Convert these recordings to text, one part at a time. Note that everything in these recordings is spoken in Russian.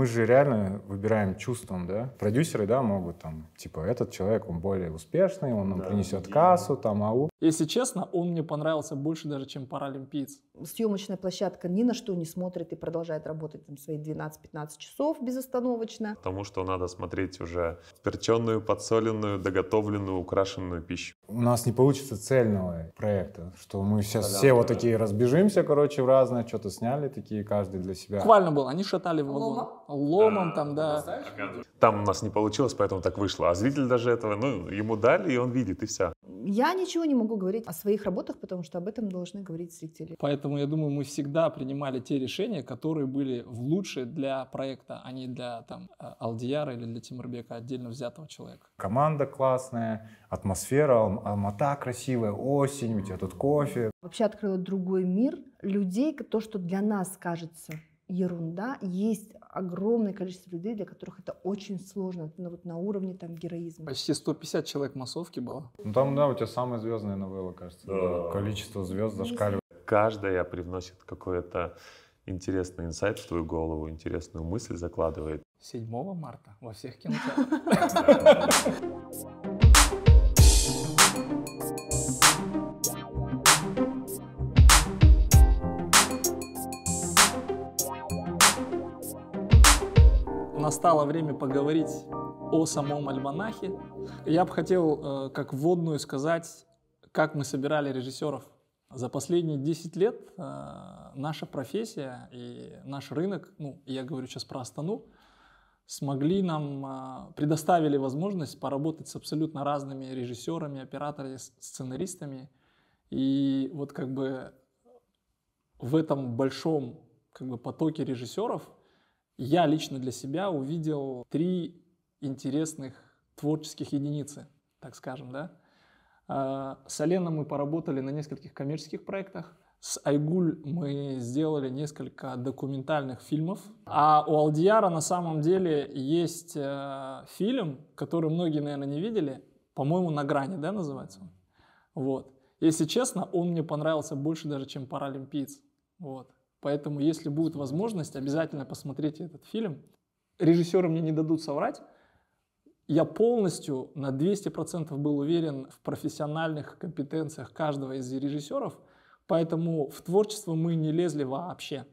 мы же реально выбираем чувством, да? Продюсеры, да, могут там, типа, этот человек, он более успешный, он нам принесет кассу, там, ау. Если честно, он мне понравился больше даже, чем паралимпиец. Съемочная площадка ни на что не смотрит и продолжает работать там свои 12-15 часов безостановочно. Потому что надо смотреть уже перченую, подсоленную, доготовленную, украшенную пищу. У нас не получится цельного проекта, что мы сейчас все вот такие разбежимся, короче, в разное, что-то сняли, такие, каждый для себя. Буквально было, они шатали в вагон. Ломом там, да. Там у нас не получилось, поэтому так вышло. А зритель даже этого, ему дали, и он видит, и все. Я ничего не могу говорить о своих работах, потому что об этом должны говорить зрители. Поэтому, я думаю, мы всегда принимали те решения, которые были лучше для проекта, а не для там, Алдияра или для Тимурбека, отдельно взятого человека. Команда классная, атмосфера, Алмата красивая, осень, у тебя тут кофе. Вообще открыла другой мир людей, то, что для нас кажется ерунда, есть огромное количество людей, для которых это очень сложно, вот на уровне там героизма. Почти 150 человек массовки было. Ну там, да, у тебя самая звездная новелла, кажется. Да. Количество звезд зашкаливает. Каждая привносит какой-то интересный инсайт в твою голову, интересную мысль закладывает. 7 марта во всех кинотеатрах. Настало время поговорить о самом альманахе. Я бы хотел, как вводную, сказать, как мы собирали режиссеров. За последние 10 лет наша профессия и наш рынок, я говорю сейчас про Астану, предоставили возможность поработать с абсолютно разными режиссерами, операторами, сценаристами. И вот как бы в этом большом потоке режиссеров я лично для себя увидел 3 интересных творческих единицы, так скажем, да. С Аленом мы поработали на нескольких коммерческих проектах. С Айгуль мы сделали несколько документальных фильмов. А у Алдияра на самом деле есть фильм, который многие, наверное, не видели. По-моему, «На грани», да, называется он? Вот. Если честно, он мне понравился больше даже, чем паралимпиец. Вот. Поэтому, если будет возможность, обязательно посмотрите этот фильм. Режиссеры мне не дадут соврать. Я полностью на 200% был уверен в профессиональных компетенциях каждого из режиссеров, поэтому в творчество мы не лезли вообще.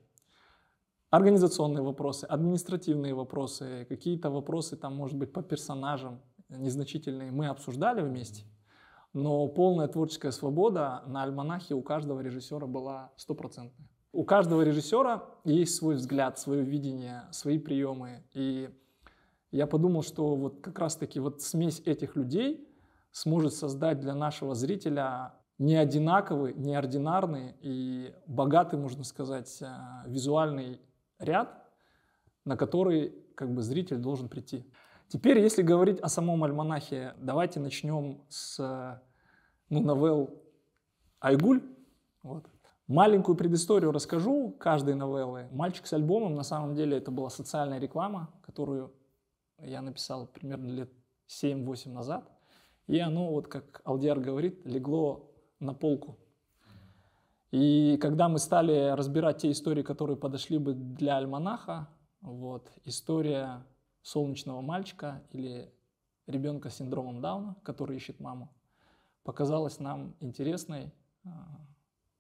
Организационные вопросы, административные вопросы, какие-то вопросы, там, может быть, по персонажам незначительные мы обсуждали вместе, но полная творческая свобода на альманахе у каждого режиссера была 100%. У каждого режиссера есть свой взгляд, свое видение, свои приемы. И я подумал, что вот как раз-таки вот смесь этих людей сможет создать для нашего зрителя не одинаковый, неординарный и богатый, можно сказать, визуальный ряд, на который зритель должен прийти. Теперь, если говорить о самом альманахе, давайте начнем с новелл Айгуль. Вот. Маленькую предысторию расскажу каждой новеллы. «Мальчик с альбомом» на самом деле это была социальная реклама, которую я написал примерно лет 7-8 назад. И оно, вот как Алдияр говорит, легло на полку. И когда мы стали разбирать те истории, которые подошли бы для альманаха, вот, история солнечного мальчика или ребенка с синдромом Дауна, который ищет маму, показалась нам интересной,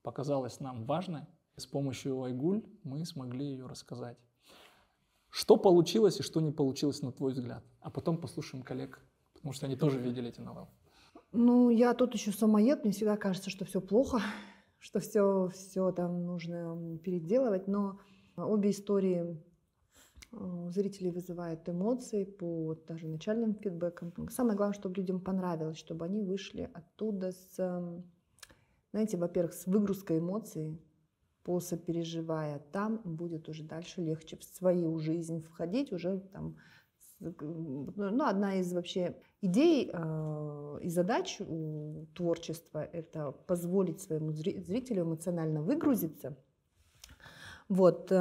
показалась нам важной. С помощью Айгуль мы смогли ее рассказать. Что получилось и что не получилось, на твой взгляд? А потом послушаем коллег, потому что они тоже видели эти новеллы. Я тут еще самоед, мне всегда кажется, что все плохо, что все там нужно переделывать, но обе истории зрителей вызывают эмоции по даже начальным фидбэкам. Самое главное, чтобы людям понравилось, чтобы они вышли оттуда с, знаете, во-первых, с выгрузкой эмоций, посопереживая, там будет уже дальше легче в свою жизнь входить, уже там, одна из вообще идей и задач у творчества — это позволить своему зрителю эмоционально выгрузиться. Вот.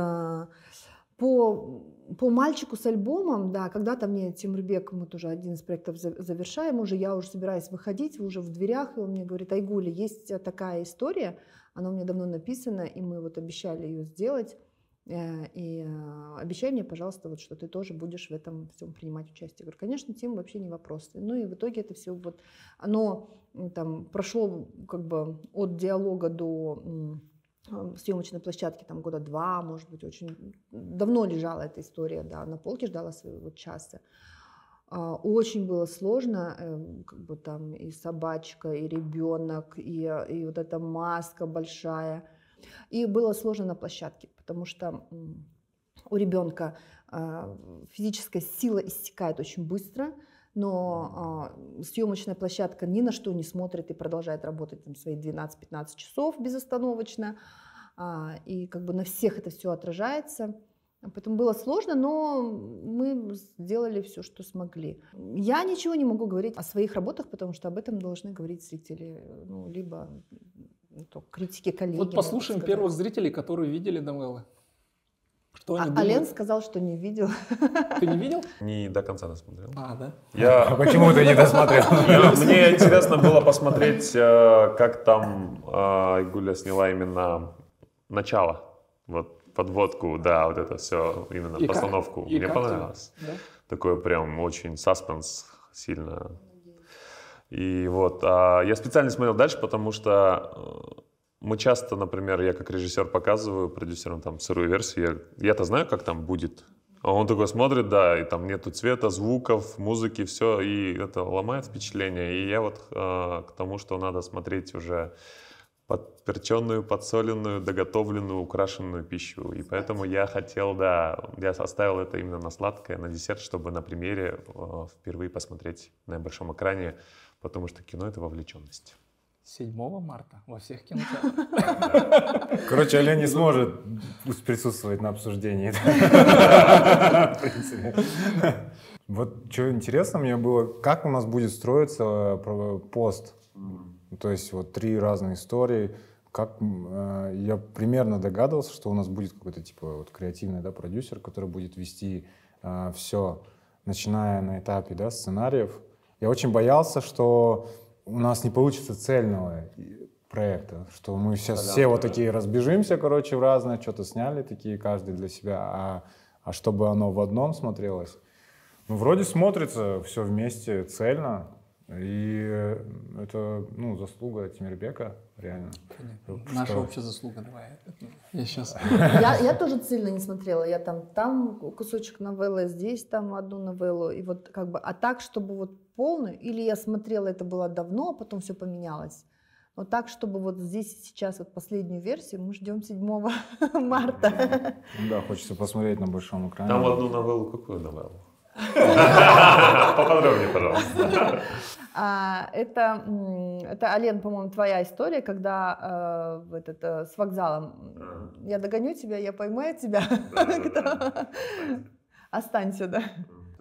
По «Мальчику с альбомом», да, когда-то мне Тимурбек, мы тоже один из проектов завершаем, я уже собираюсь выходить, уже в дверях, и он мне говорит: «Айгуля, есть такая история, она у меня давно написана, и мы вот обещали ее сделать. И обещай мне, пожалуйста, вот, что ты тоже будешь в этом всем принимать участие. Я говорю, конечно, Тим, вообще не вопрос. Ну и в итоге это все вот, оно там прошло как бы от диалога до съемочной площадки там года 2, может быть, очень давно лежала эта история, да, на полке ждала своего часа. Очень было сложно, как бы там и собачка, и ребенок, и вот эта маска большая. И было сложно на площадке, потому что у ребенка физическая сила иссякает очень быстро, но съемочная площадка ни на что не смотрит и продолжает работать там свои 12-15 часов безостановочно, и как бы на всех это все отражается. Поэтому было сложно, но мы сделали все, что смогли. Я ничего не могу говорить о своих работах, потому что об этом должны говорить зрители, ну, либо критики, коллеги. Вот послушаем первых зрителей, которые видели новеллы. Что они думают? Ален сказал, что не видел. Ты не видел? Не до конца досмотрел. Да? А почему ты не досмотрел? Мне интересно было посмотреть, как там Айгуля сняла именно начало, вот подводку, да, вот это все, именно И постановку. как? И Мне как понравилось. Да? Такое прям очень саспенс сильно. И вот, я специально смотрел дальше, потому что мы часто, например, я как режиссер показываю продюсерам там сырую версию, я-то знаю, как там будет. А он такой смотрит, да, и там нету цвета, звуков, музыки, все, и это ломает впечатление. И я вот к тому, что надо смотреть уже подперченную, подсоленную, доготовленную, украшенную пищу. И поэтому я хотел, да, я оставил это именно на сладкое, на десерт, чтобы на примере впервые посмотреть на большом экране, потому что кино — это вовлеченность. 7 марта во всех кинотеатрах. Короче, Олег не сможет присутствовать на обсуждении. Вот что интересно мне было, как у нас будет строиться пост. То есть вот 3 разные истории. Я примерно догадывался, что у нас будет какой-то типа вот креативный, да, продюсер, который будет вести все, начиная на этапе, да, сценариев. Я очень боялся, что у нас не получится цельного проекта, что мы сейчас все вот такие разбежимся, короче, в разное, что-то сняли такие, каждый для себя, а чтобы оно в одном смотрелось. Ну, вроде смотрится все вместе цельно, и это, ну, заслуга Тимирбека, реально. Наша общая заслуга, давай. Я сейчас... Я тоже цельно не смотрела. Я там кусочек новеллы, здесь там одну новеллу. И вот как бы, а так, чтобы вот полную, или я смотрела, это было давно, а потом все поменялось. Но так, чтобы вот здесь и сейчас вот последнюю версию, мы ждем 7 марта. Да, хочется посмотреть на большом экране. Там одну новеллу, какую новеллу? Поподробнее, пожалуйста. Это, Ален, по-моему, твоя история, когда с вокзалом. Я догоню тебя, я поймаю тебя. Останься, да.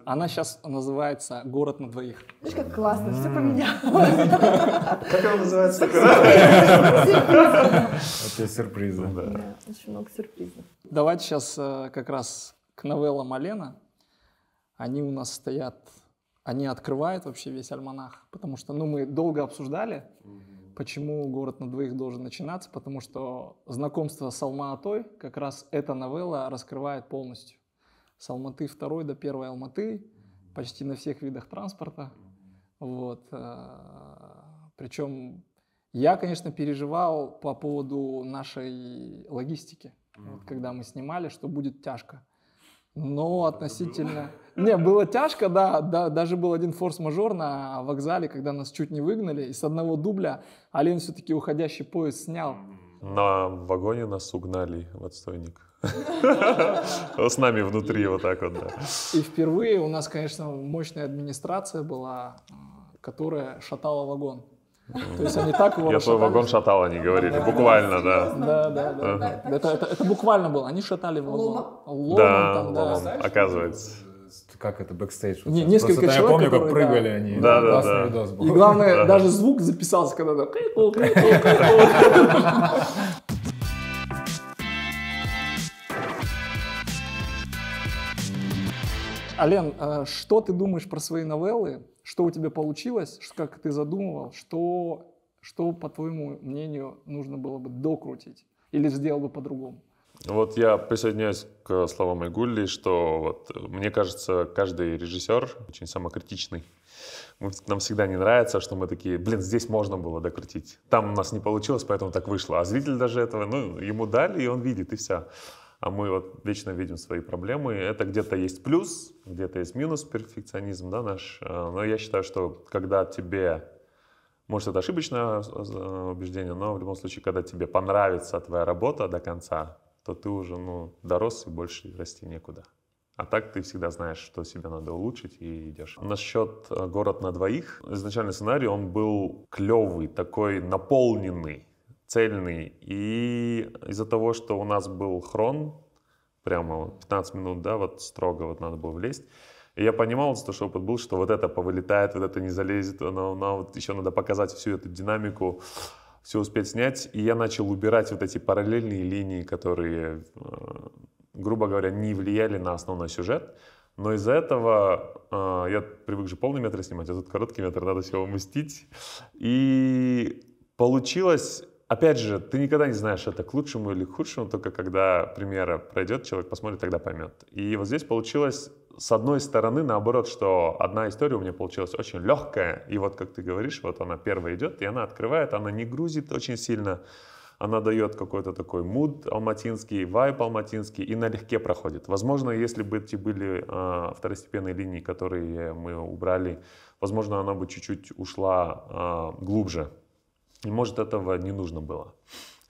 Она сейчас называется «Город на двоих». Видишь, как классно, все поменялось. Как она называется? Это сюрпризы. Да, очень много сюрпризов. Давайте сейчас как раз к новеллам Алена. Они у нас стоят, они открывают вообще весь альманах, потому что, ну, мы долго обсуждали, почему «Город на двоих» должен начинаться, потому что знакомство с Алма-Атой, как раз эта новелла раскрывает полностью. С Алматы 2 до 1 Алматы, почти на всех видах транспорта. Вот. Причем я, конечно, переживал по поводу нашей логистики, вот, когда мы снимали, что будет тяжко. Но относительно... Не, было тяжко, да, даже был один форс-мажор на вокзале, когда нас чуть не выгнали, и с одного дубля Ален все-таки уходящий поезд снял. На вагоне нас угнали в отстойник. С нами внутри вот так вот, да. И впервые у нас, конечно, мощная администрация была, которая шатала вагон. То есть они так его Я свой вагон шатал, они говорили, буквально, да. Да. Это буквально было. Они шатали вагон. Ломом Да, там, да. оказывается. Как это, бэкстейдж? Несколько Просто человек, я помню, как которые, прыгали да. они. Да. Классный видос был. И главное, даже звук записался, когда там... Ален, что ты думаешь про свои новеллы? Что у тебя получилось? Как ты задумывал? Что, по твоему мнению, нужно было бы докрутить? Или сделал бы по-другому? Вот я присоединяюсь к словам Айгулли, что вот, мне кажется, каждый режиссер очень самокритичный. Нам всегда не нравится, что мы такие, блин, здесь можно было докрутить. Там у нас не получилось, поэтому так вышло. А зритель даже этого, ну, ему дали, и он видит, и все. А мы вот вечно видим свои проблемы. Это где-то есть плюс, где-то есть минус, перфекционизм, да, наш. Но я считаю, что когда тебе, может, это ошибочное убеждение, но в любом случае, когда тебе понравится твоя работа до конца, то ты уже, ну, дорос и больше расти некуда. А так ты всегда знаешь, что себе надо улучшить, и идешь. Насчет «Город на двоих». Изначальный сценарий, он был клевый, такой наполненный, цельный. И из-за того, что у нас был хрон, прямо 15 минут, да, вот строго вот надо было влезть. И я понимал, что опыт был, что вот это повылетает, вот это не залезет, но вот еще надо показать всю эту динамику, все успеть снять. И я начал убирать вот эти параллельные линии, которые, грубо говоря, не влияли на основной сюжет. Но из-за этого я привык же полный метр снимать, а тут короткий метр, надо все уместить. И получилось, опять же, ты никогда не знаешь, это к лучшему или к худшему, только когда премьера пройдет, человек посмотрит, тогда поймет. И вот здесь получилось, с одной стороны, наоборот, что одна история у меня получилась очень легкая, и вот, как ты говоришь, вот она первая идет, и она открывает, она не грузит очень сильно, она дает какой-то такой муд алматинский, вайб алматинский, и налегке проходит. Возможно, если бы эти были второстепенные линии, которые мы убрали, возможно, она бы чуть-чуть ушла глубже. И, может, этого не нужно было.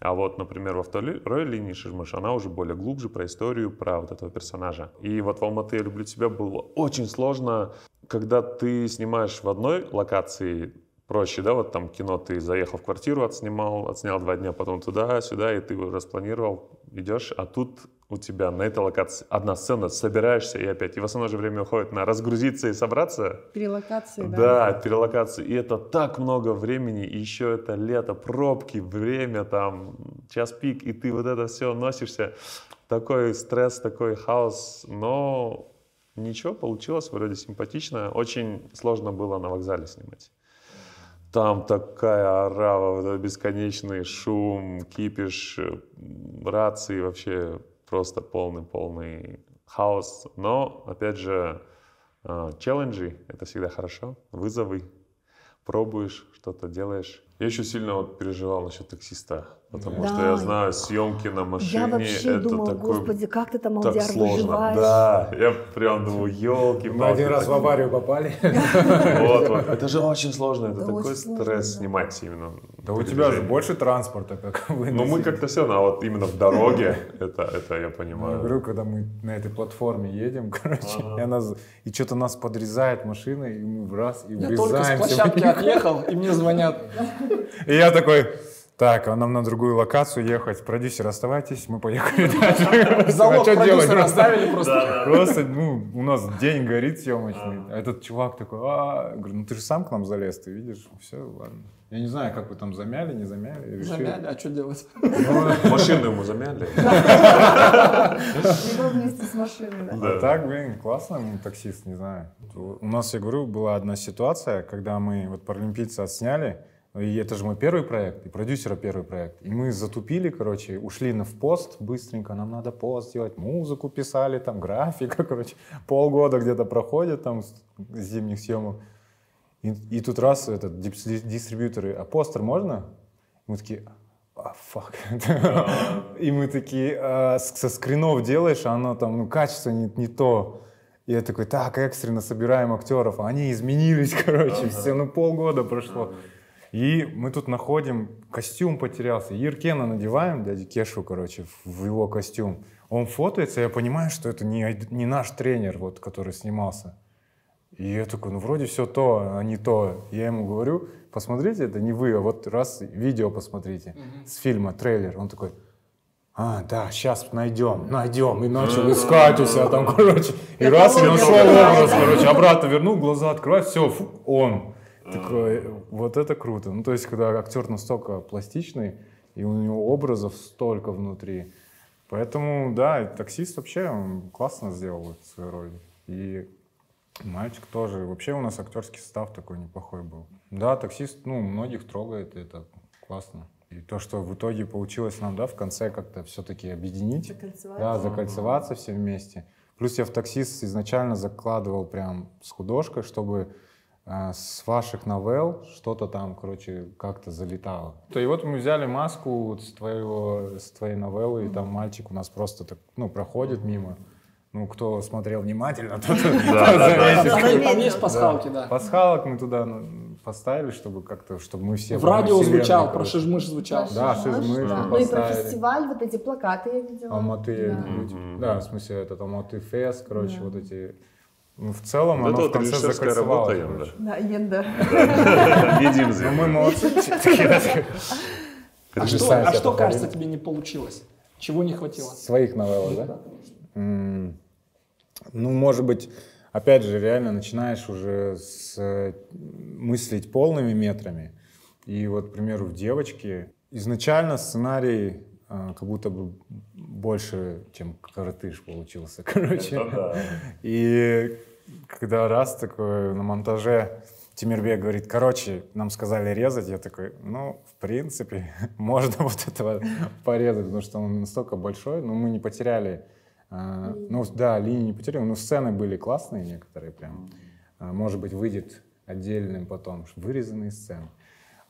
А вот, например, во второй линии Шишмыш, она уже более глубже про историю, про вот этого персонажа. И вот в «Алматы я люблю тебя» было очень сложно, когда ты снимаешь в одной локации, проще, да, вот там кино, ты заехал в квартиру, отснял 2 дня, потом туда-сюда, и ты распланировал, идешь, а тут у тебя на этой локации одна сцена, собираешься и опять. И в основное же время уходит на разгрузиться и собраться. Перелокации, да? Да, перелокации. И это так много времени, и еще это лето, пробки, время, там, час пик, и ты вот это все носишься. Такой стресс, такой хаос, но ничего, получилось вроде симпатично. Очень сложно было на вокзале снимать. Там такая орава, вот этот бесконечный шум, кипиш, рации, вообще просто полный хаос. Но, опять же, челленджи — это всегда хорошо, вызовы, пробуешь, что-то делаешь. Я еще сильно вот переживал насчет таксиста, потому что я знаю, съемки на машине, я вообще это думала, такой, господи, как ты там, так Алдиар, сложно. выживаешь? Да, я прям думаю, елки-палки. Мы один раз в аварию попали. Вот. Это же очень сложно, это такой очень стресс сложно, да. снимать именно. Да у тебя же больше транспорта, как вы. Ну мы как-то все, а вот именно в дороге, это я Я понимаю. говорю, когда мы на этой платформе едем, короче, и что-то нас подрезает машина, и мы в раз, и Я только с врезаемся. площадки отъехал, и мне звонят. И я такой, так, а нам на другую локацию ехать, продюсер, оставайтесь, мы поехали дальше. Залог А что делать? продюсера оставили просто. Просто, ну, у нас день горит съемочный, а этот чувак такой, говорю, ну ты же сам к нам залез, ты видишь, все, ладно. Я не знаю, как вы там замяли, не замяли. решили. Замяли, а что делать? Машину ему замяли. Его вместе с машиной, да? А так, блин, классно, таксист, не знаю. У нас, я говорю, была одна ситуация, когда мы вот паралимпийца отсняли, и это же мой первый проект, и продюсера первый проект. И мы затупили, короче, ушли в пост быстренько, нам надо пост делать, музыку писали, там графика, короче, полгода где-то проходит там с зимних съемок. И тут раз этот дистрибьюторы, а постер можно? Мы такие, фак. И мы такие, со скринов делаешь, а оно там, ну, качество не то. И я такой, так, экстренно собираем актеров, а они изменились, короче, все, ну, полгода прошло. И мы тут находим, костюм потерялся, Иркена надеваем, дядю Кешу, короче, в его костюм. Он фотается, я понимаю, что это не наш тренер, вот, который снимался. И я такой, ну вроде все то, а не то. Я ему говорю, посмотрите, это не вы, а вот раз видео посмотрите с фильма, трейлер. Он такой, да, сейчас найдем. И начал искать у себя там, короче. И раз, и нашел образ, короче, обратно вернул, глаза открывает, все, он. Такой, вот это круто. Ну то есть, когда актер настолько пластичный, и у него образов столько внутри. Поэтому, да, таксист вообще он классно сделал свою роль. И мальчик тоже. Вообще у нас актерский состав такой неплохой был. Да, таксист, ну, многих трогает, и это классно. И то, что в итоге получилось нам, да, в конце как-то все-таки объединить. Закольцеваться. Да, закольцеваться все вместе. Плюс я в «Таксист» изначально закладывал прям с художкой, чтобы с ваших новелл что-то там, короче, как-то залетало. И вот мы взяли маску вот с твоей новеллы, и там мальчик у нас просто так, ну, проходит мимо. Ну, кто смотрел внимательно, тот заметит. Там есть пасхалки, да. Пасхалок мы туда поставили, чтобы как-то, чтобы мы все... В радио вселенной, звучал, короче. про Шижмыш звучал. Да, Шижмыш да. мы Ну и про поставили. фестиваль, вот эти плакаты я видела. Алматы, Да. да, в смысле, этот Алматы фест, короче, Да. вот эти... Ну, в целом, Вот оно это в вот конце режиссерская закольцевалось. работа, Янда. Да, Енда. Едим Ну, мы молодцы. А что, кажется, тебе не получилось? Чего не хватило? Своих новелл, да? Ну, может быть, опять же, реально начинаешь уже мыслить полными метрами. И вот, к примеру, в «Девочке» изначально сценарий как будто бы больше, чем коротыш получился, короче. И когда раз такой на монтаже Тимирбек говорит, короче, нам сказали резать, я такой, ну, в принципе, можно вот этого порезать, потому что он настолько большой, но мы не потеряли, ну, да, линии не потеряли, но сцены были классные некоторые прям, может быть, выйдет отдельным потом, вырезанные сцены.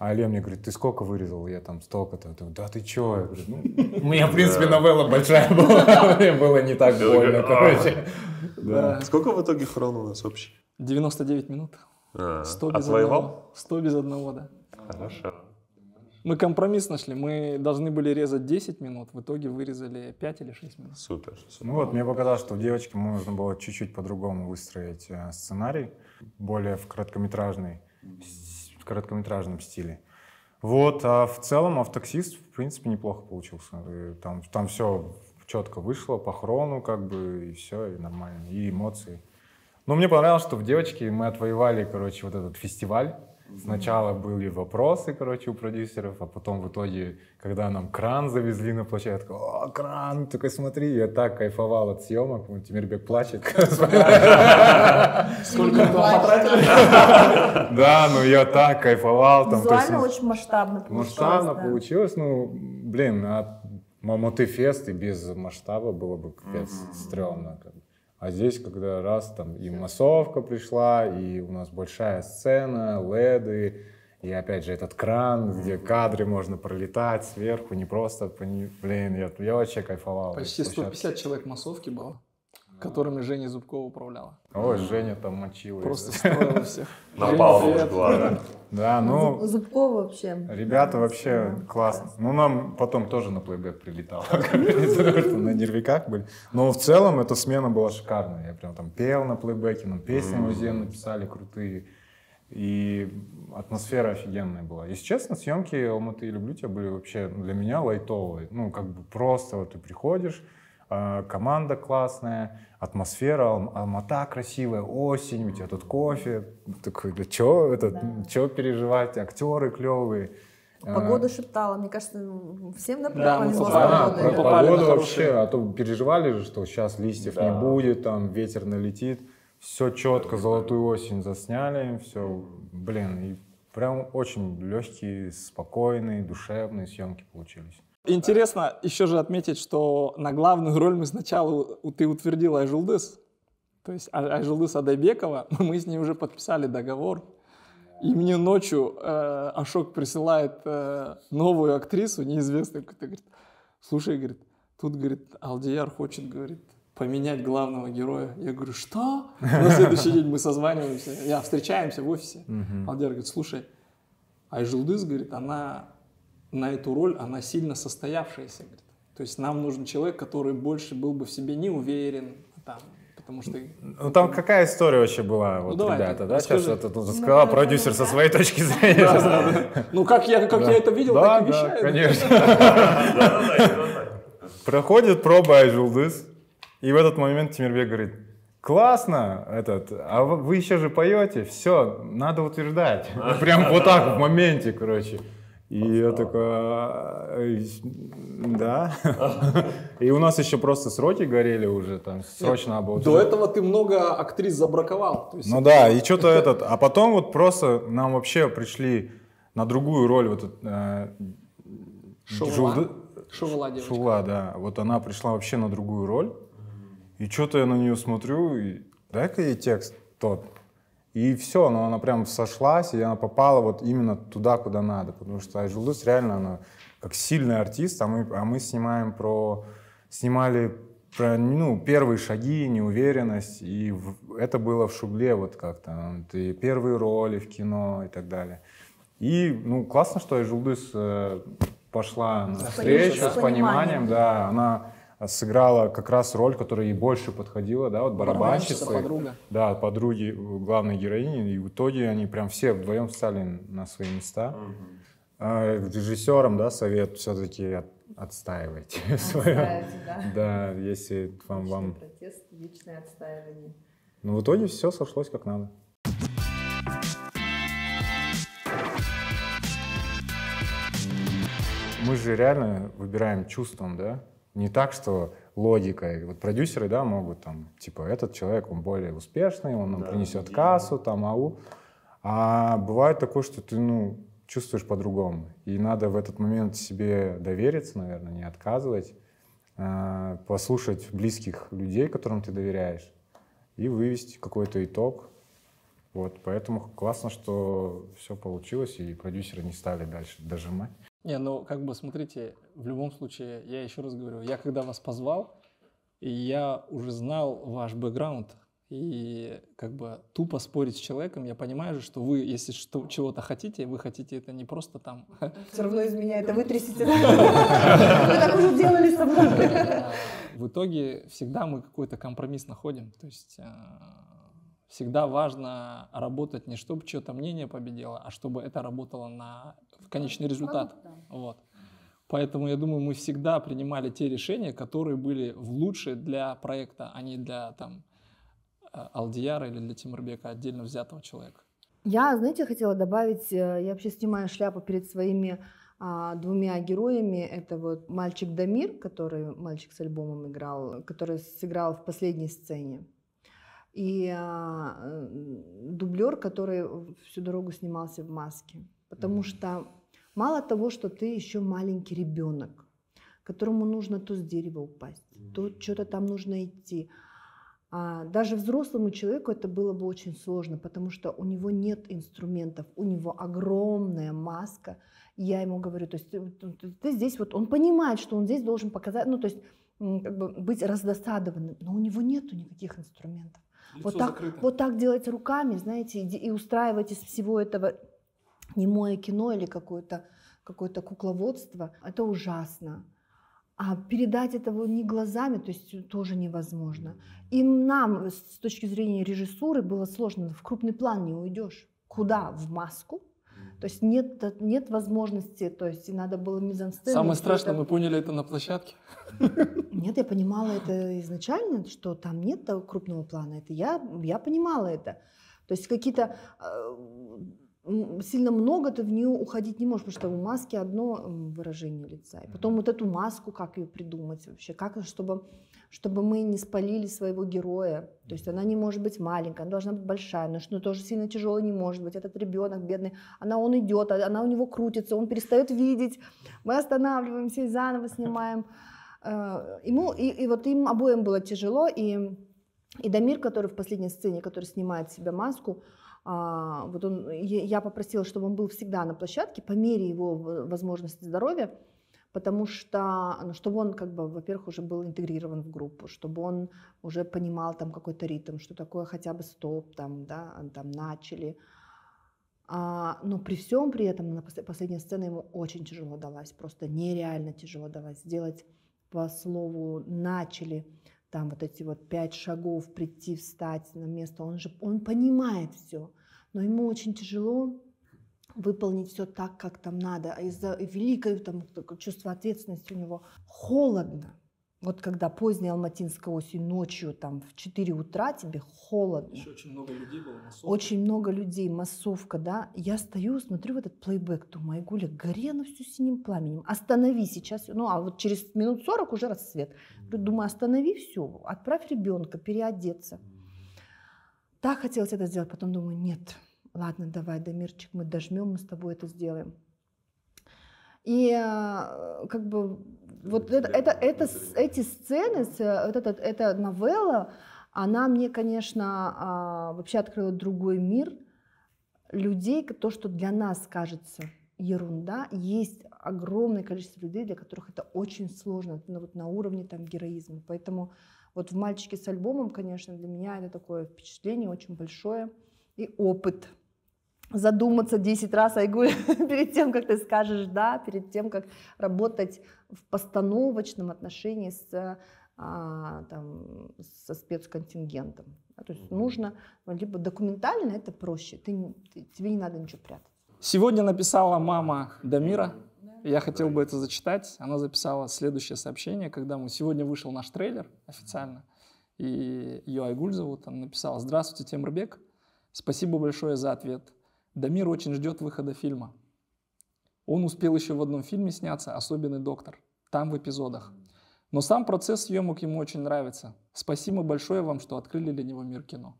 А Илья мне говорит, ты сколько вырезал? Я там столько-то. Да ты чё? Я говорю, ну, у меня, в принципе, новелла большая была, мне было не так больно, короче. Да. Сколько в итоге хрон у нас общий? 99 минут. 100 без Отвоевал? одного. 100 без одного, да. Хорошо. Мы компромисс нашли. Мы должны были резать 10 минут, в итоге вырезали 5 или 6 минут. Супер. Ну вот, мне показалось, что в «Девочке» нужно было чуть-чуть по-другому выстроить сценарий, более в короткометражном стиле. Вот, а в целом «Автоксист» в принципе неплохо получился. И там все четко вышло по хрону, как бы, и все, и нормально, и эмоции. Но мне понравилось, что в «Девочке» мы отвоевали, короче, вот этот фестиваль. Сначала были вопросы, короче, у продюсеров, а потом в итоге, когда нам кран завезли на площадку, о, кран, такой смотри, я так кайфовал от съемок, вот Тимирбек плачет. Сколько вы потратили? Да, ну я так кайфовал. Визуально очень масштабно получилось. Масштабно да. получилось, ну, блин, Алматы фест и без масштаба было бы капец стрёмно. А здесь, когда раз там и массовка пришла, и у нас большая сцена, леды, и опять же этот кран, где кадры можно пролетать сверху, не просто, блин, я вообще кайфовал. Почти 150 человек массовки было, которыми Женя Зубкова управляла. Ой, Женя там мочила. Просто строила всех. Напал Женя, жгла, да? Да, ну, Зубкова вообще. ребята вообще классно. Ну, нам потом тоже на плейбэк прилетало, как говорится, потому что на нервиках были. Но в целом эта смена была шикарная. Я прям там пел на плейбэке, нам песни музейные написали крутые. И атмосфера офигенная была. Если честно, съемки «Алматы, я люблю тебя» были вообще для меня лайтовые. Ну, как бы просто вот ты приходишь, команда классная, атмосфера, Алмата красивая, осень, у тебя тут кофе. Такой, да чё переживать, актеры клевые. Погода шептала, мне кажется, всем Да, повезло с попали. погодой. Мы Про попали на погоду хорошие. вообще, а то переживали же, что сейчас листьев не будет, там ветер налетит. Все четко, золотую осень засняли, все, блин, и прям очень легкие, спокойные, душевные съемки получились. Интересно еще же отметить, что на главную роль мы сначала ты утвердил Айжулдыз, то есть Айжулдыз Адайбекова, мы с ней уже подписали договор, и мне ночью Ашок присылает новую актрису, неизвестную, какую-то, говорит, слушай, говорит, тут, говорит, Алдияр хочет, говорит, поменять главного героя. Я говорю, что? На следующий день мы созваниваемся, встречаемся в офисе. Алдияр говорит, слушай, Айжулдыз, говорит, она на эту роль, она сильно состоявшаяся. Говорит. То есть нам нужен человек, который больше был бы в себе не уверен, там, потому что... Ну там какая история вообще была, вот, давай, ребята, да? расскажи. Сейчас это тут сказал продюсер со своей точки зрения. Ну как я это видел, так и вещаю. Да, конечно. Проходит проба Айжулдыз, и в этот момент Тимирбек говорит, классно, а вы еще же поете, все, надо утверждать. Прям вот так в моменте, короче. И я такой, да. И у нас еще просто сроки горели уже, там срочно надо было. До этого ты много актрис забраковал. Ну да, и что-то а потом вот просто нам вообще пришли на другую роль, вот Шувала девочка. Шула, да. Вот она пришла вообще на другую роль. И что-то я на нее смотрю, и дай-ка ей текст тот. И все, но она прям сошлась, и она попала вот именно туда, куда надо. Потому что Айжулдус реально, она как сильный артист, а мы снимали про первые шаги, неуверенность. И это было в Шугле вот как-то. И первые роли в кино и так далее. И классно, что Айжулдус пошла на встречу с пониманием. Да, она сыграла как раз роль, которая ей больше подходила, да, вот барабанщица, подруга. Да, подруги главной героини, и в итоге они прям все вдвоем встали на свои места. Режиссерам, да, совет все-таки отстаивайте свое. Да, если вам... Протест, вечное отстаивание. Но в итоге все сошлось как надо. Мы же реально выбираем чувством, да? Не так, что логикой. Вот продюсеры, да, могут там, типа, этот человек, он более успешный, он нам принесет кассу, там, А бывает такое, что ты, чувствуешь по-другому. И надо в этот момент себе довериться, наверное, не отказывать, послушать близких людей, которым ты доверяешь, и вывести какой-то итог. Вот, поэтому классно, что все получилось, и продюсеры не стали дальше дожимать. Смотрите, в любом случае, я еще раз говорю, я когда вас позвал, и я уже знал ваш бэкграунд, и тупо спорить с человеком, я понимаю же, что вы, если чего-то хотите, вы хотите это не просто там... Все равно из меня это вытрясите. Вы так уже делали со мной. В итоге всегда мы какой-то компромисс находим, то есть... Всегда важно работать не чтобы чье-то мнение победило, а чтобы это работало на конечный результат. Вот. Поэтому я думаю, мы всегда принимали те решения, которые были лучшие для проекта, а не для Алдияра или для Тимурбека, отдельно взятого человека. Я, знаете, хотела добавить, я вообще снимаю шляпу перед своими двумя героями. Это вот мальчик Дамир, мальчик с альбомом играл, который сыграл в последней сцене. И дублер, который всю дорогу снимался в маске. Потому что мало того, что ты еще маленький ребенок, которому нужно то с дерева упасть, то что-то там нужно идти. Даже взрослому человеку это было бы очень сложно, потому что у него нет инструментов, у него огромная маска. И я ему говорю, то есть ты здесь, вот он понимает, что он здесь должен показать, быть раздосадованным, но у него нету никаких инструментов. Вот так делать руками, знаете, и устраивать из всего этого немое кино или какое-то кукловодство, это ужасно. А передать этого не глазами, то есть тоже невозможно. И нам, с точки зрения режиссуры, было сложно. В крупный план не уйдешь. Куда? В маску? То есть нет возможности, то есть надо было мизансцену. Самое страшное, мы поняли это на площадке. Нет, я понимала это изначально, что там нет того крупного плана. Это я понимала это. То есть какие-то сильно много ты в нее уходить не можешь, потому что у маски одно выражение лица. И потом вот эту маску, как ее придумать вообще, чтобы мы не спалили своего героя. То есть она не может быть маленькая, она должна быть большая, но тоже сильно тяжелая не может быть. Этот ребенок бедный, он идет, она у него крутится, он перестает видеть. Мы останавливаемся и заново снимаем. Вот им обоим было тяжело, и Дамир, который в последней сцене, который снимает с себя маску, я попросила, чтобы он был всегда на площадке по мере его возможности здоровья, потому что, чтобы он, во-первых, уже был интегрирован в группу, чтобы он уже понимал там какой-то ритм, что такое хотя бы стоп, там начали. Но при всем при этом последняя сцена ему очень тяжело далась, просто нереально тяжело далась. Сделать по слову «начали», там вот эти 5 шагов, прийти, встать на место, он понимает все, но ему очень тяжело выполнить все так, как там надо. Из-за великого чувства ответственности у него холодно. Вот когда поздняя алматинская осень, ночью в 4 утра тебе холодно. Еще очень много людей было, массовка. Очень много людей, массовка, да. Я стою, смотрю в этот плейбэк, думаю, Айгуля, гори оно все синим пламенем. Останови сейчас, а вот через минут 40 уже рассвет. Думаю, останови все, отправь ребенка переодеться. Так хотелось это сделать, потом думаю, нет, ладно, давай, Дамирчик, мы дожмем, мы с тобой это сделаем. И как бы вот эти сцены, эта новелла, она мне, конечно, вообще открыла другой мир людей, то, что для нас кажется ерунда, есть огромное количество людей, для которых это очень сложно, вот на уровне там героизма. Поэтому вот в «Мальчике с альбомом», конечно, для меня это такое впечатление очень большое и опыт. Задуматься 10 раз, Айгуль, перед тем, как ты скажешь «да», перед тем, как работать в постановочном отношении со спецконтингентом. То есть нужно, либо документально это проще, тебе не надо ничего прятать. Сегодня написала мама Дамира, я хотел бы это зачитать. Она записала следующее сообщение, когда сегодня вышел наш трейлер официально, и ее Айгуль зовут, она написала: «Здравствуйте, Темирбек, спасибо большое за ответ. Дамир очень ждет выхода фильма. Он успел еще в одном фильме сняться, «Особенный доктор», там в эпизодах. Но сам процесс съемок ему очень нравится. Спасибо большое вам, что открыли для него мир кино».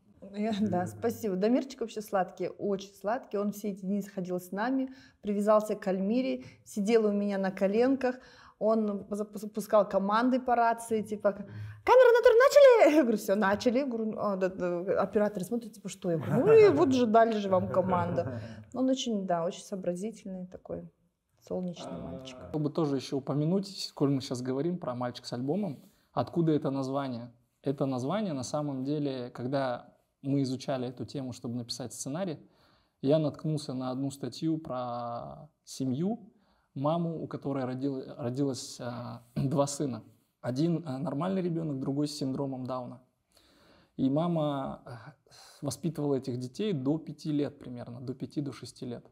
Да, спасибо. Дамирчик вообще сладкий, очень сладкий. Он все эти дни сходил с нами, привязался к Альмире, сидел у меня на коленках. Он запускал команды по рации, типа: «Камера, натур, начали?» Я говорю: «Все, начали». Я говорю: операторы смотрят, типа: «Что?» Я говорю: «Ну и вот же дали же вам команда». Он очень, да, очень сообразительный такой, солнечный мальчик. Хотел бы тоже еще упомянуть, коль мы сейчас говорим про «Мальчик с альбомом», откуда это название. Это название, на самом деле, когда мы изучали эту тему, чтобы написать сценарий, я наткнулся на одну статью про семью, маму, у которой родилось 2 сына. Один нормальный ребенок, другой с синдромом Дауна. И мама воспитывала этих детей до 5 лет примерно, до 5-6 лет.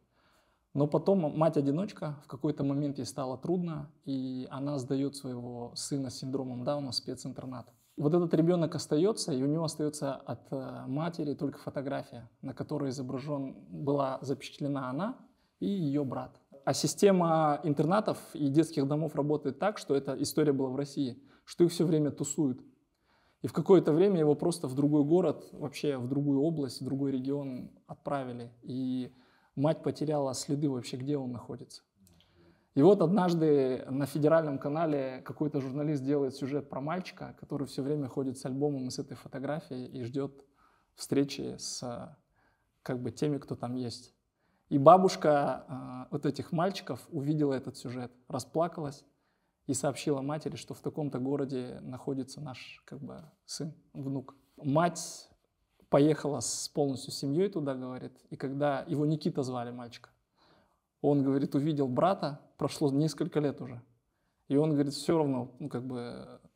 Но потом мать-одиночка, в какой-то момент ей стало трудно, и она сдает своего сына с синдромом Дауна в специнтернат. Вот этот ребенок остается, и у него остается от матери только фотография, на которой была запечатлена она и ее брат. А система интернатов и детских домов работает так, что эта история была в России, что их все время тусуют. И в какое-то время его просто в другой город, вообще в другую область, в другой регион отправили. И мать потеряла следы вообще, где он находится. И вот однажды на федеральном канале какой-то журналист делает сюжет про мальчика, который все время ходит с альбомом и с этой фотографией и ждет встречи с теми, кто там есть. И бабушка вот этих мальчиков увидела этот сюжет, расплакалась и сообщила матери, что в таком-то городе находится наш сын, внук. Мать поехала полностью с семьей туда, говорит, и когда его Никита звали, мальчика, он, говорит, увидел брата, прошло несколько лет уже, и он, говорит, все равно,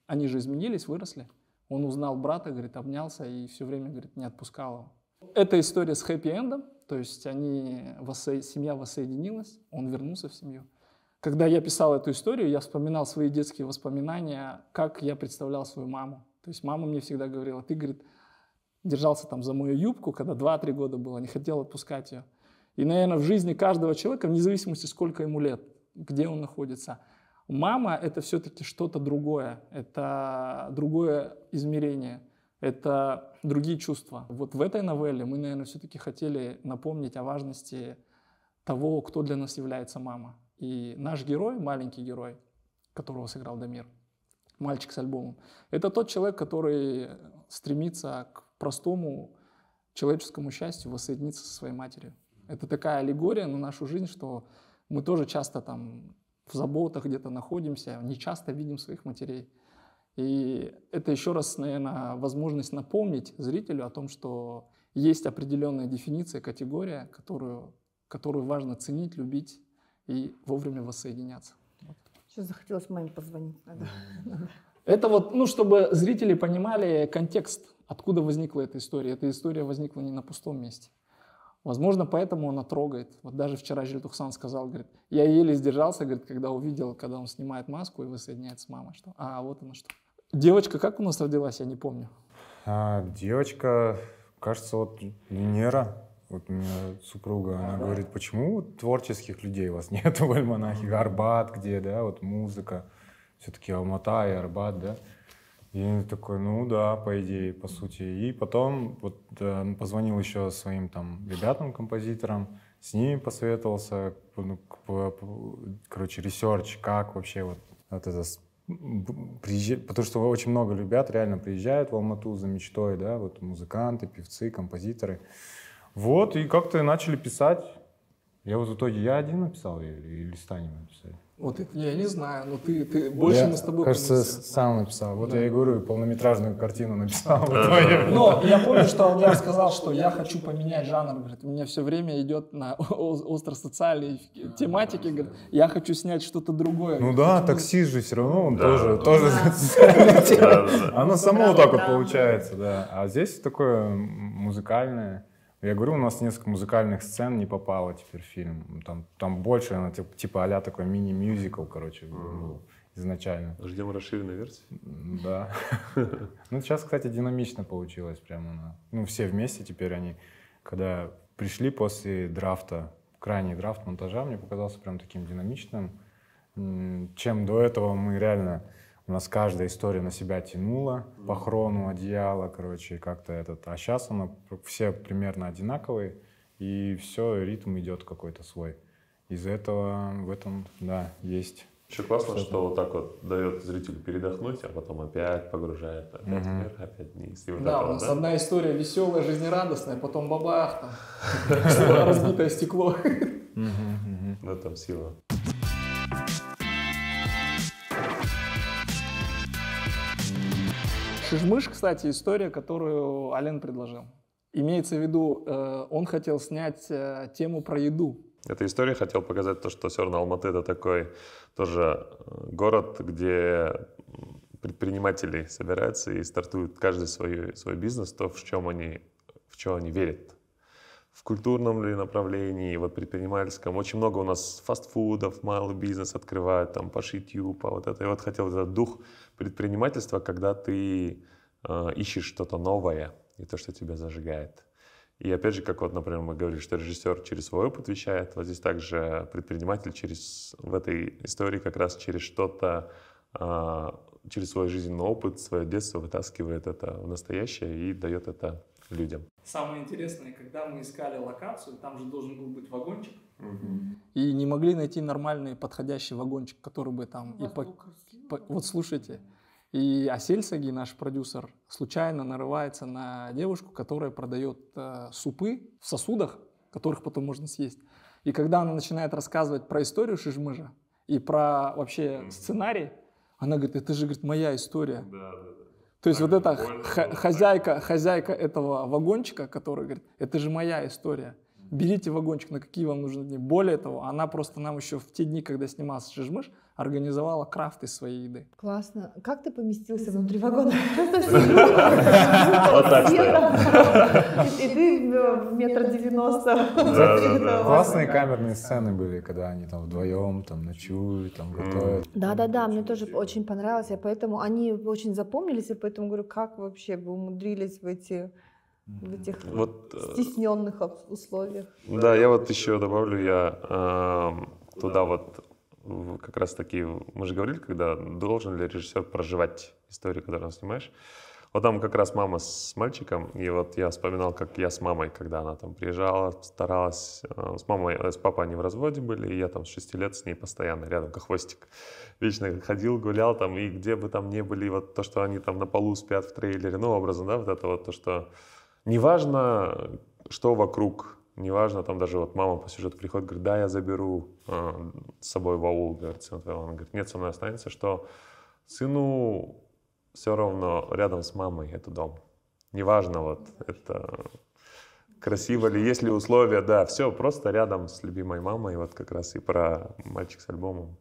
они же изменились, выросли. Он узнал брата, говорит, обнялся и все время, говорит, не отпускал его. Это история с хэппи-эндом, то есть семья воссоединилась, он вернулся в семью. Когда я писал эту историю, я вспоминал свои детские воспоминания, как я представлял свою маму. То есть мама мне всегда говорила: «Ты, говорит, держался там за мою юбку, когда 2-3 года было, не хотел отпускать ее». И, наверное, в жизни каждого человека, вне зависимости, сколько ему лет, где он находится, мама — это все-таки что-то другое, это другое измерение, это другие чувства. Вот в этой новелле мы, наверное, все-таки хотели напомнить о важности того, кто для нас является мама. И наш герой, маленький герой, которого сыграл Дамир, «Мальчик с альбомом», это тот человек, который стремится к простому человеческому счастью, воссоединиться со своей матерью. Это такая аллегория на нашу жизнь, что мы тоже часто там в заботах где-то находимся, не часто видим своих матерей. И это еще раз, наверное, возможность напомнить зрителю о том, что есть определенная дефиниция, категория, которую важно ценить, любить и вовремя воссоединяться. Сейчас захотелось маме позвонить. Это чтобы зрители понимали контекст, откуда возникла эта история. Эта история возникла не на пустом месте. Возможно, поэтому она трогает. Вот даже вчера Желтухсан сказал, говорит, я еле сдержался, говорит, когда увидел, когда он снимает маску и воссоединяется с мамой. Что, вот оно что. Девочка как у нас родилась, я не помню. Девочка, кажется, Венера, у меня супруга, она говорит, почему творческих людей у вас нет в Альманахе? Арбат где, да, музыка, все-таки Алмата и Арбат, да. И я такой, да, по идее, по сути. И потом позвонил еще своим ребятам, композиторам, с ними посоветовался, ну, короче, ресерч, как вообще вот это приезжать, потому что очень много ребят реально приезжают в Алмату за мечтой, да, вот музыканты, певцы, композиторы. Вот, и как-то начали писать. Я вот в итоге один написал или с Таней написали? Вот это я не знаю, но ты больше мы с тобой... кажется, сам написал. Вот я и говорю, полнометражную картину написал в итоге. Но я помню, что он мне сказал, что я хочу поменять жанр. Говорит, у меня все время идет на остросоциальной тематике. Говорит, я хочу снять что-то другое. Ну да, таксист же все равно, он тоже социальная тема. Оно само вот так вот получается, да. А здесь такое музыкальное. Я говорю, у нас несколько музыкальных сцен не попало теперь в фильм. Там больше, она типа а-ля такой мини-мюзикл, короче, был изначально. Ждем расширенной версии. Да. Ну, сейчас, кстати, динамично получилось прямо. Ну, все вместе теперь они, когда пришли после драфта, крайний драфт монтажа, мне показался прям таким динамичным, чем до этого мы реально... У нас каждая история на себя тянула по хрону одеяла, короче, как-то этот. А сейчас оно все примерно одинаковые, и все, ритм идет какой-то свой. Из-за этого в этом, да, есть. Еще классно, что вот так вот дает зрителю передохнуть, а потом опять погружает, опять вверх, опять вниз. И вот да, у нас одна история веселая, жизнерадостная, потом бабах, там, разбитое стекло. В этом сила. Шишмыш, кстати, история, которую Ален предложил. Имеется в виду, он хотел снять тему про еду. Этой историей хотел показать то, что все равно Алматы — это такой тоже город, где предприниматели собираются и стартуют каждый свой бизнес, то, в чем они верят. В культурном ли направлении, вот предпринимательском. Очень много у нас фастфудов, малый бизнес открывают, там, пошить юпа, вот это. И вот хотел этот дух предпринимательства, когда ты ищешь что-то новое и то, что тебя зажигает. И опять же, как вот, например, мы говорили, что режиссер через свой опыт вещает, вот здесь также предприниматель в этой истории как раз через что-то, через свой жизненный опыт, свое детство вытаскивает это в настоящее и дает это людям. Самое интересное, когда мы искали локацию, там же должен был быть вагончик, и не могли найти нормальный подходящий вагончик, который бы там... Вот слушайте, и Асельсаги, наш продюсер, случайно нарывается на девушку, которая продает супы в сосудах, которых потом можно съесть. И когда она начинает рассказывать про историю Шишмыжа и про вообще сценарий, она говорит, это же, говорит, моя история. То есть вот эта хозяйка этого вагончика, которая говорит, это же моя история. Берите вагончик, на какие вам нужны дни. Более того, она просто нам еще в те дни, когда снимался Шишмыш, организовала крафт из своей еды. Классно. Как ты поместился внутри вагона? Вот так стоял. И ты 1,90 м. Классные камерные сцены были, когда они там вдвоем там ночуют, там готовят. Да, мне тоже очень понравилось, и поэтому они очень запомнились, и поэтому говорю, как вообще вы умудрились в этих стесненных условиях. Да, я вот еще добавлю, я туда вот как раз таки, мы же говорили, когда должен ли режиссер проживать историю, которую он снимаешь. Вот там как раз мама с мальчиком, и вот я вспоминал, как я с мамой, когда она там приезжала, старалась, с папой они в разводе были, и я там с 6 лет с ней постоянно рядом, как хвостик. Вечно ходил, гулял там, и где бы там ни были, вот то, что они там на полу спят в трейлере, ну, образом, да, вот это вот то, что неважно, что вокруг, неважно, там даже вот мама по сюжету приходит, говорит, да, я заберу с собой в аул, говорит, сын твоего. Она говорит, нет, со мной останется, что сыну все равно рядом с мамой это дом. Неважно, вот это красиво ли, есть ли условия, да, все просто рядом с любимой мамой, вот как раз и про «Мальчик с альбомом».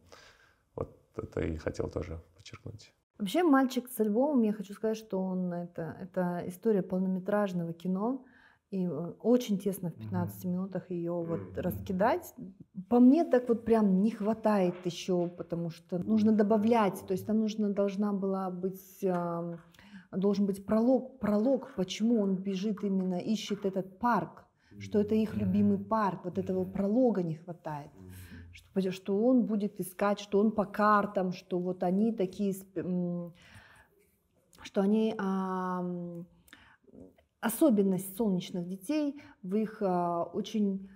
Вот это и хотел тоже подчеркнуть. Вообще «Мальчик с альбомом», я хочу сказать, что это история полнометражного кино, и очень тесно в 15 минутах ее вот раскидать. По мне так вот прям не хватает еще, потому что нужно добавлять, то есть там должен быть пролог, почему он бежит именно, ищет этот парк, что это их любимый парк, вот этого пролога не хватает. Что он будет искать, что он по картам, что вот они такие, что они... Особенность солнечных детей в их очень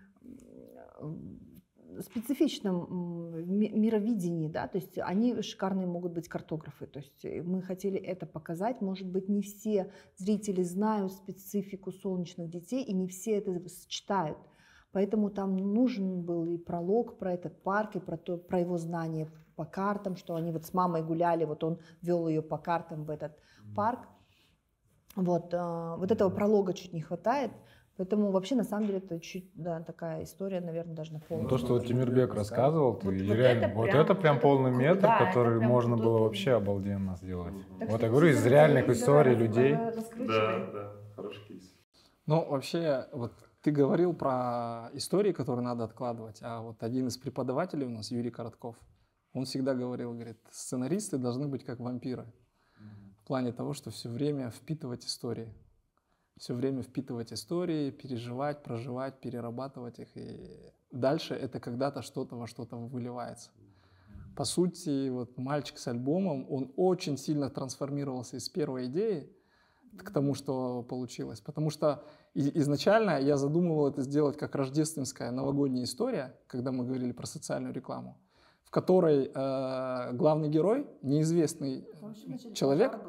специфичном мировидении, да, то есть они шикарные могут быть картографы, то есть мы хотели это показать, может быть, не все зрители знают специфику солнечных детей, и не все это сочетают, поэтому там нужен был и пролог про этот парк, и про его знание по картам, что они вот с мамой гуляли, вот он вел ее по картам в этот парк, вот этого пролога чуть не хватает. Поэтому вообще, на самом деле, это чуть, да, такая история, наверное, даже на полную. То, что вот Тимирбек рассказывал, Вот это прям полный метр, да, который прям можно крутой было полный. вообще обалденно сделать. Так Вот что я говорю, из реальных историй людей. Да, хороший кейс. Ну, вообще, вот ты говорил про истории, которые надо откладывать, а вот один из преподавателей у нас, Юрий Коротков, он всегда говорит, сценаристы должны быть как вампиры. В плане того, что все время впитывать истории. Все время впитывать истории, переживать, проживать, перерабатывать их. И дальше это когда-то что-то во что-то выливается. По сути, вот мальчик с альбомом, он очень сильно трансформировался из первой идеи к тому, что получилось. Потому что изначально я задумывал это сделать как рождественская новогодняя история, когда мы говорили про социальную рекламу, в которой главный герой, неизвестный человек,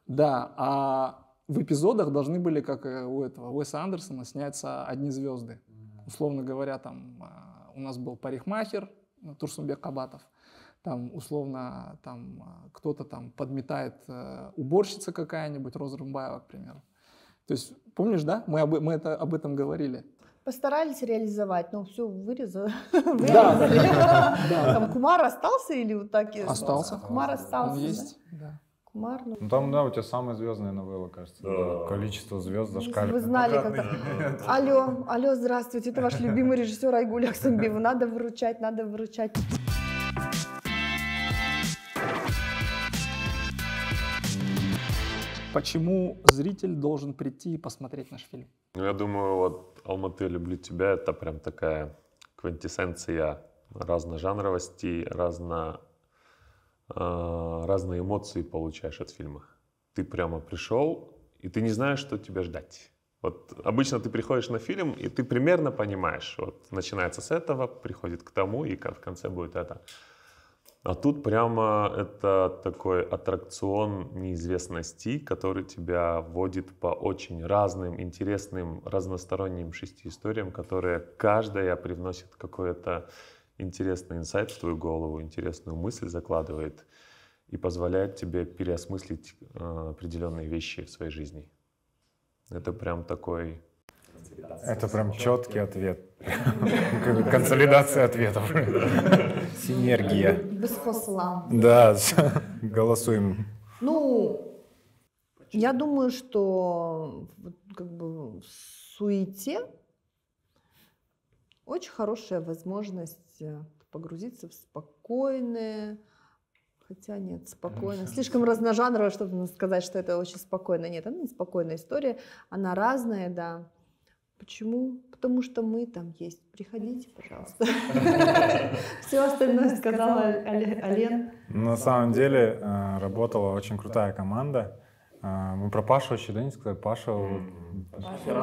да, а в эпизодах должны были, как у этого Уэса Андерсона, сняться одни звезды. Условно говоря, там у нас был парикмахер Турсунбек Кабатов, там условно там кто-то там подметает, уборщица какая-нибудь, Роза Рымбаева, к примеру. То есть, помнишь, да? Мы об этом говорили. Постарались реализовать, но все вырезали. Да. Там Кумар остался или вот так? Остался. Кумар остался. Он есть, да. Кумар, ну. Ну там, да, у тебя самая звездная новелла, кажется. Да. Количество звезд Если зашкаливает. вы знали, как... Алло, здравствуйте, это ваш любимый режиссер Айгуль Аксанбиева. Надо выручать, надо выручать. Почему зритель должен прийти и посмотреть наш фильм? Ну, я думаю, вот «Алматы, люблю тебя» — это прям такая квинтэссенция разножанровости, разные эмоции получаешь от фильма. Ты прямо пришел, и ты не знаешь, что тебе ждать. Вот обычно ты приходишь на фильм, и ты примерно понимаешь, вот начинается с этого, приходит к тому, и в конце будет это. А тут прямо это такой аттракцион неизвестности, который тебя вводит по очень разным, интересным, разносторонним 6 историям, которые каждая привносит какой-то интересный инсайт в твою голову, интересную мысль закладывает и позволяет тебе переосмыслить определенные вещи в своей жизни. Это прям такой... Это прям четкий ответ. Консолидация ответов. Синергия. Бесхослам. Да, голосуем. Ну, я думаю, что как бы в суете очень хорошая возможность погрузиться в спокойное, хотя нет, спокойно, слишком разножанрово, чтобы сказать, что это очень спокойно. Нет, она не спокойная история, она разная, да. Почему? Потому что мы там есть. Приходите, пожалуйста. Все остальное сказала Ален. На самом деле работала очень крутая команда. Мы про Пашу вообще, да, не сказали? Паша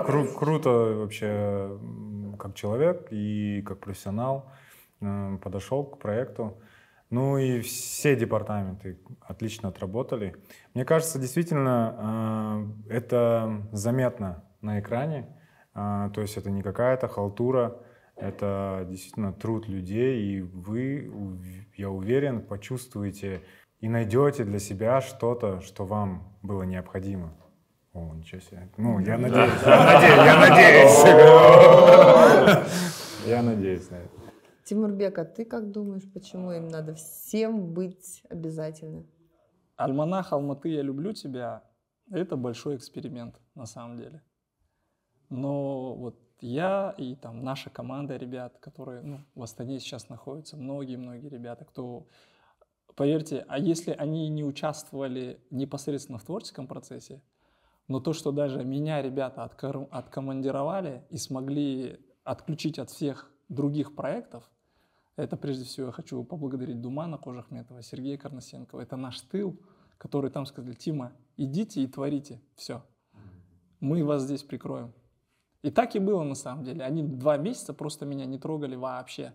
круто вообще как человек и как профессионал подошел к проекту. Ну и все департаменты отлично отработали. Мне кажется, действительно, это заметно на экране. То есть это не какая-то халтура, это действительно труд людей, и вы, я уверен, почувствуете и найдете для себя что-то, что вам было необходимо. О, ничего себе. Ну, я надеюсь. Я надеюсь на это. Тимурбек, а ты как думаешь, почему им надо всем быть обязательно? Альманах Алматы, я люблю тебя. Это большой эксперимент на самом деле. Но вот я и там наша команда ребят, которые в Астане сейчас находятся, многие ребята, кто, поверьте, а если они не участвовали непосредственно в творческом процессе, но то, что даже меня ребята откомандировали и смогли отключить от всех других проектов, это прежде всего я хочу поблагодарить Думана Кожахметова, Сергея Карнасенкова. Это наш тыл, который там сказали: Тима, идите и творите, все, мы вас здесь прикроем. И так и было на самом деле. Они 2 месяца просто меня не трогали вообще,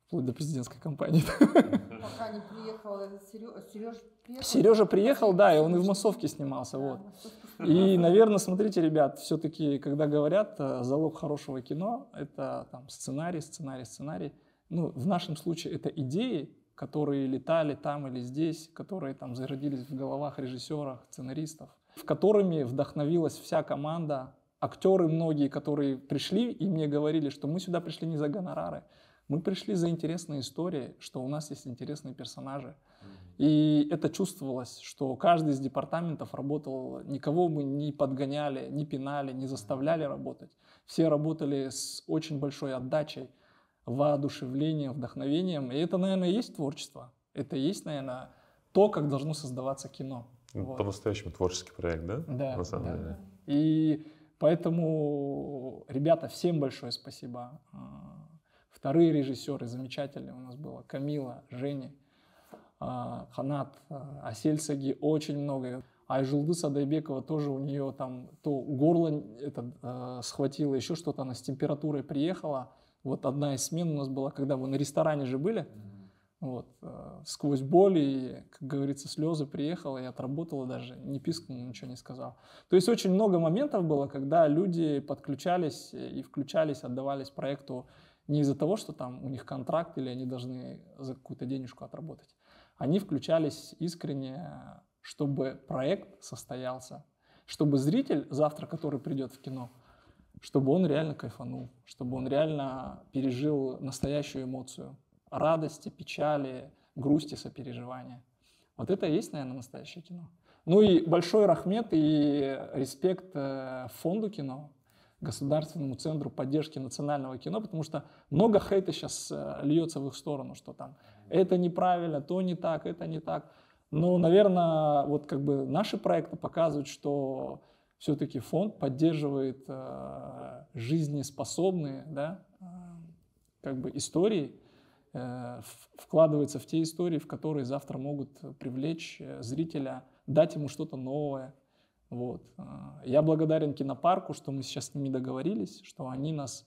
вплоть до президентской кампании. Пока не приехал Сережа. Сережа приехал, да, и он и в массовке снимался. Вот. И, наверное, смотрите, ребят, все-таки, когда говорят, залог хорошего кино — это там сценарий. Ну, в нашем случае это идеи, которые летали там или здесь, которые там зародились в головах режиссеров, сценаристов, в которыми вдохновилась вся команда. Актеры многие, которые пришли и мне говорили, что мы сюда пришли не за гонорары, мы пришли за интересные истории, что у нас есть интересные персонажи. И это чувствовалось, что каждый из департаментов работал, никого мы не подгоняли, не пинали, не заставляли работать. Все работали с очень большой отдачей, воодушевлением, вдохновением. И это, наверное, и есть творчество. Это и есть, наверное, то, как должно создаваться кино. Вот. По-настоящему творческий проект, да? Да, на самом деле. И поэтому, ребята, всем большое спасибо. Вторые режиссеры замечательные у нас было. Камила, Женя, Ханат, Асель Саги, очень много. Айжулды Садайбекова тоже, у нее там то горло схватило, еще что-то, она с температурой приехала. Вот одна из смен у нас была, когда вы на ресторане же были, вот, сквозь боль и, как говорится, слезы приехала и отработала даже, не пискнула, ничего не сказала. То есть очень много моментов было, когда люди подключались и включались, отдавались проекту не из-за того, что там у них контракт или они должны за какую-то денежку отработать. Они включались искренне, чтобы проект состоялся, чтобы зритель завтра, который придет в кино, чтобы он реально кайфанул, чтобы он реально пережил настоящую эмоцию радости, печали, грусти, сопереживания. Вот это и есть, наверное, настоящее кино. Ну и большой рахмет и респект фонду кино, Государственному центру поддержки национального кино, потому что много хейта сейчас льется в их сторону, что там это неправильно, то не так, это не так. Но, наверное, вот как бы наши проекты показывают, что все-таки фонд поддерживает жизнеспособные, да, как бы истории, вкладывается в те истории, в которые завтра могут привлечь зрителя, дать ему что-то новое. Вот. Я благодарен кинопарку, что мы сейчас с ними договорились, что они нас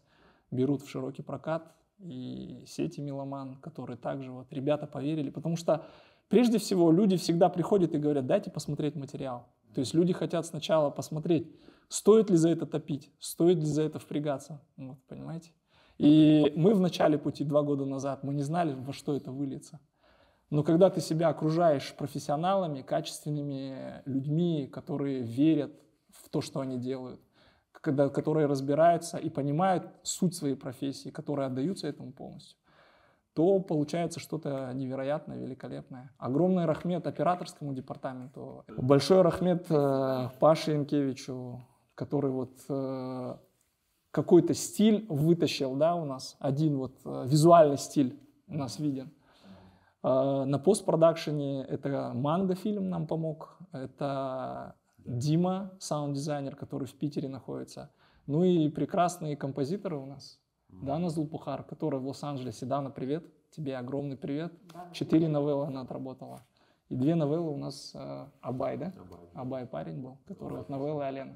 берут в широкий прокат, и сети «Меломан», которые также вот ребята поверили, потому что прежде всего люди всегда приходят и говорят: дайте посмотреть материал. То есть люди хотят сначала посмотреть, стоит ли за это топить, стоит ли за это впрягаться, вот, понимаете? И мы в начале пути 2 года назад, мы не знали, во что это выльется. Но когда ты себя окружаешь профессионалами, качественными людьми, которые верят в то, что они делают, которые разбираются и понимают суть своей профессии, которые отдаются этому полностью, то получается что-то невероятное, великолепное. Огромный рахмет операторскому департаменту. Большой рахмет Паше Янкевичу, который вот какой-то стиль вытащил, да, у нас. Один вот визуальный стиль у нас виден. На постпродакшене это Манго фильм нам помог, это Дима, саунд-дизайнер, который в Питере находится. Ну и прекрасные композиторы у нас. Дана Зулпухар, которая в Лос-Анджелесе. Дана, привет, тебе огромный привет. 4 новеллы она отработала. И 2 новеллы у нас Абай, да? Абай парень был, который вот новеллы Алена.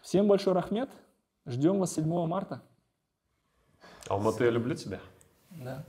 Всем большой рахмет, ждем вас 7 марта. Алматы, я люблю тебя. Да.